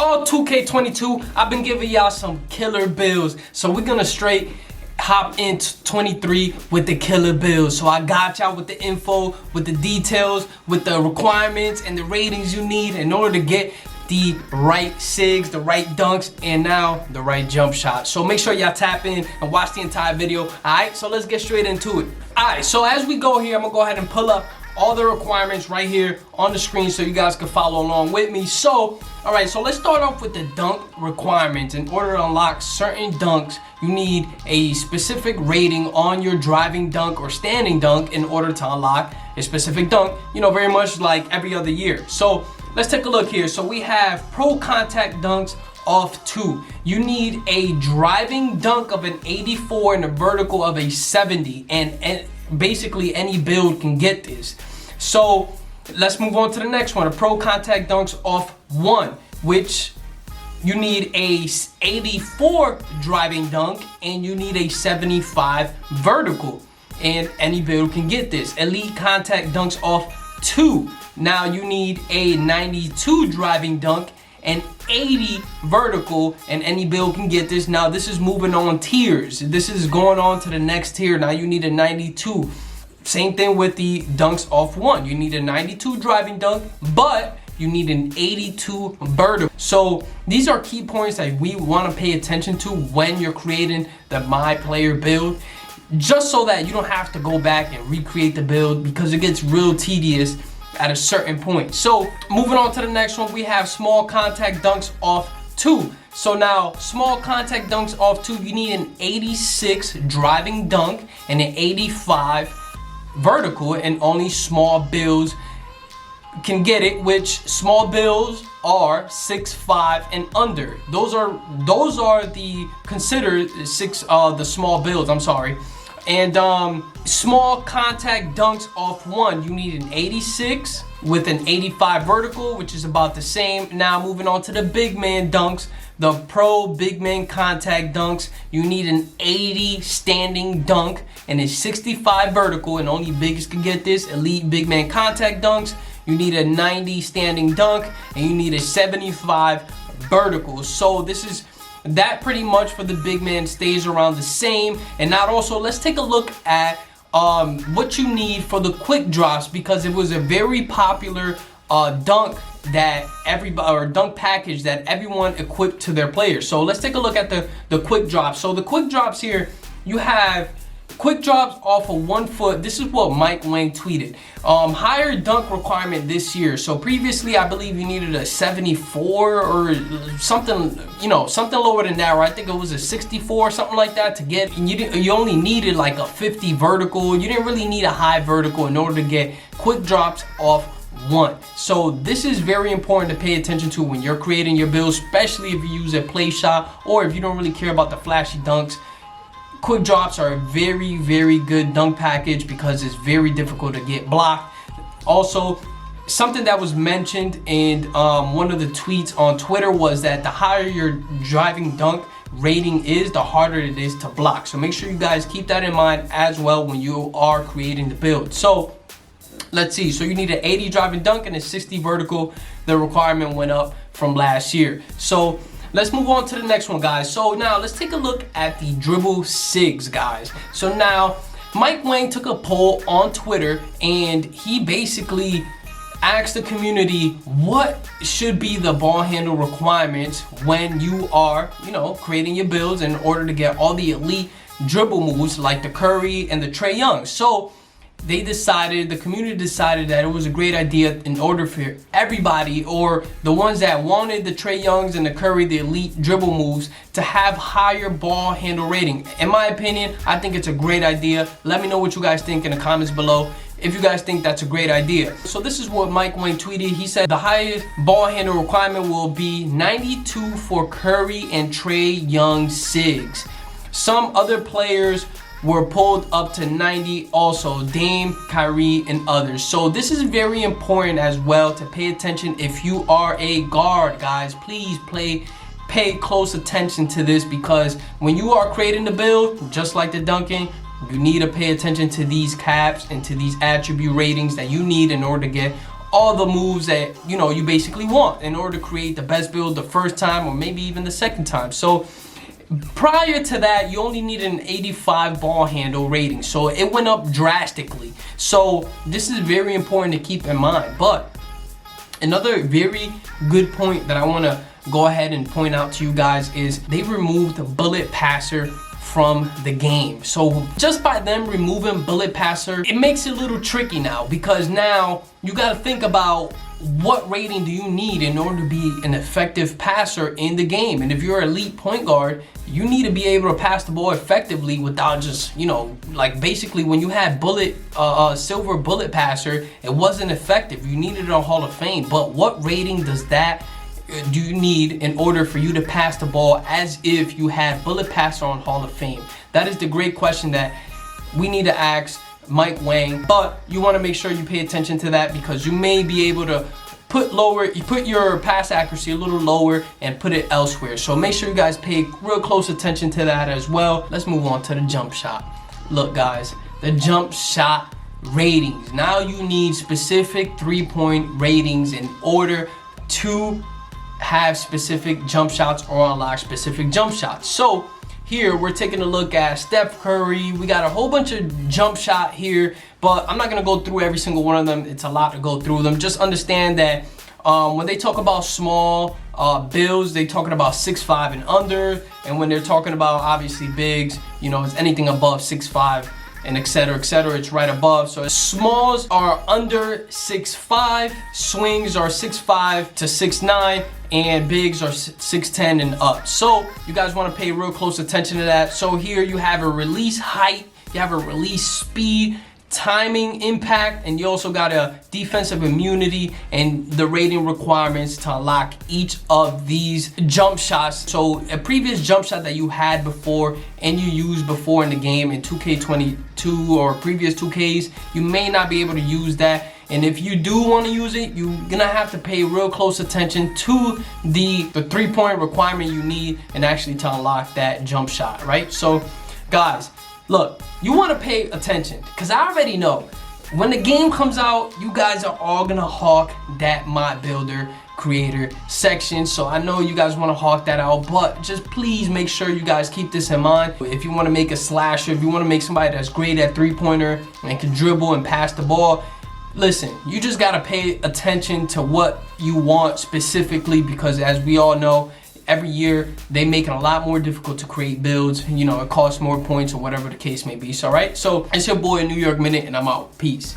all 2K22, I've been giving y'all some killer builds. So we're gonna straight hop into 23 with the killer builds. So I got y'all with the info, with the details, with the requirements and the ratings you need in order to get the right SIGs, the right dunks, and now the right jump shot. So make sure y'all tap in and watch the entire video. Alright, so let's get straight into it. Alright, so as we go here, I'm gonna go ahead and pull up all the requirements right here on the screen so you guys can follow along with me. So, alright, so let's start off with the dunk requirements. In order to unlock certain dunks, you need a specific rating on your driving dunk or standing dunk in order to unlock a specific dunk, you know, very much like every other year. So, let's take a look here. So we have pro contact dunks off 2. You need a driving dunk of an 84 and a vertical of a 70, and basically any build can get this. So let's move on to the next one. A pro contact dunks off 1, which you need a 84 driving dunk and you need a 75 vertical, and any build can get this. Elite contact dunks off 2. Now you need a 92 driving dunk and 80 vertical, and any build can get this. Now this is moving on tiers. This is going on to the next tier. Now you need a 92. Same thing with the dunks off 1. You need a 92 driving dunk, but you need an 82 vertical. So these are key points that we want to pay attention to when you're creating the My Player build, just so that you don't have to go back and recreate the build, because it gets real tedious at a certain point. So moving on to the next one, we have small contact dunks off 2. So now small contact dunks off 2, you need an 86 driving dunk and an 85 vertical, and only small builds can get it, which small builds are 6'5" and under. Those are the considered the small builds, I'm sorry. And small contact dunks off 1, you need an 86 with an 85 vertical, which is about the same. Now moving on to the big man dunks, the pro big man contact dunks, you need an 80 standing dunk and a 65 vertical, and only biggest can get this. Elite big man contact dunks, you need a 90 standing dunk and you need a 75 vertical. So this is that pretty much for the big man stays around the same. And now also let's take a look at what you need for the quick drops, because it was a very popular dunk that everybody, or dunk package that everyone equipped to their players. So let's take a look at the quick drops. So the quick drops here, you have quick drops off of 1 foot. This is what Wang tweeted. Higher dunk requirement this year. So previously, I believe you needed a 74 or something, you know, something lower than that, or I think it was a 64, something like that to get. You only needed like a 50 vertical. You didn't really need a high vertical in order to get quick drops off 1. So this is very important to pay attention to when you're creating your build, especially if you use a play shot or if you don't really care about the flashy dunks. Quick drops are a very, very good dunk package because it's very difficult to get blocked. Also, something that was mentioned in one of the tweets on Twitter was that the higher your driving dunk rating is, the harder it is to block. So make sure you guys keep that in mind as well when you are creating the build. So let's see. So you need an 80 driving dunk and a 60 vertical. The requirement went up from last year. So let's move on to the next one, guys. So now let's take a look at the dribble SIGs, guys. So now Wang took a poll on Twitter and he basically asked the community what should be the ball handle requirements when you are, you know, creating your builds in order to get all the elite dribble moves like the Curry and the Trae Young. So the community decided that it was a great idea in order for everybody, or the ones that wanted the Trae Youngs and the Curry, the elite dribble moves, to have higher ball handle rating. In my opinion, I think it's a great idea. Let me know what you guys think in the comments below if you guys think that's a great idea. So this is what Wang tweeted. He said the highest ball handle requirement will be 92 for Curry and Trae Young SIGs. Some other players were pulled up to 90 also, Dame, Kyrie, and others. So this is very important as well to pay attention if you are a guard, guys. Please pay close attention to this, because when you are creating the build, just like the dunking, you need to pay attention to these caps and to these attribute ratings that you need in order to get all the moves that, you know, you basically want in order to create the best build the first time or maybe even the second time. So prior to that, you only needed an 85 ball handle rating, so it went up drastically. So this is very important to keep in mind. But another very good point that I want to go ahead and point out to you guys is they removed the bullet passer from the game. So just by them removing bullet passer, it makes it a little tricky now, because now you got to think about what rating do you need in order to be an effective passer in the game. And if you're an elite point guard, you need to be able to pass the ball effectively without just, you know, like basically when you had silver bullet passer, it wasn't effective. You needed it on Hall of Fame. But what rating do you need in order for you to pass the ball as if you had bullet passer on Hall of Fame? That is the great question that we need to ask Mike Wang. But you want to make sure you pay attention to that, because you may be able to put your pass accuracy a little lower and put it elsewhere. So make sure you guys pay real close attention to that as well. Let's move on to the jump shot. Look guys, the jump shot ratings. Now you need specific 3-point ratings in order to have specific jump shots or unlock specific jump shots. So here we're taking a look at Steph Curry. We got a whole bunch of jump shot here, but I'm not gonna go through every single one of them. It's a lot to go through them. Just understand that when they talk about small builds, they talking about 6'5" and under, and when they're talking about obviously bigs, you know, it's anything above 6'5" and etc, it's right above. So smalls are under 6'5", swings are 6'5" to 6'9", and bigs are 6'10" and up. So you guys want to pay real close attention to that. So here you have a release height, you have a release speed, timing, impact, and you also got a defensive immunity and the rating requirements to unlock each of these jump shots. So a previous jump shot that you had before and you used before in the game in 2K22 or previous 2Ks, you may not be able to use that. And if you do want to use it, you're gonna have to pay real close attention to the 3-point requirement you need and actually to unlock that jump shot, right? So guys, look, you want to pay attention, because I already know when the game comes out, you guys are all gonna hawk that mod builder creator section. So I know you guys want to hawk that out, but just please make sure you guys keep this in mind. If you want to make a slasher, if you want to make somebody that's great at 3-pointer and can dribble and pass the ball, listen, you just got to pay attention to what you want specifically, because as we all know, every year they make it a lot more difficult to create builds. You know, it costs more points or whatever the case may be. So, all right, so it's your boy New York Minute, and I'm out. Peace.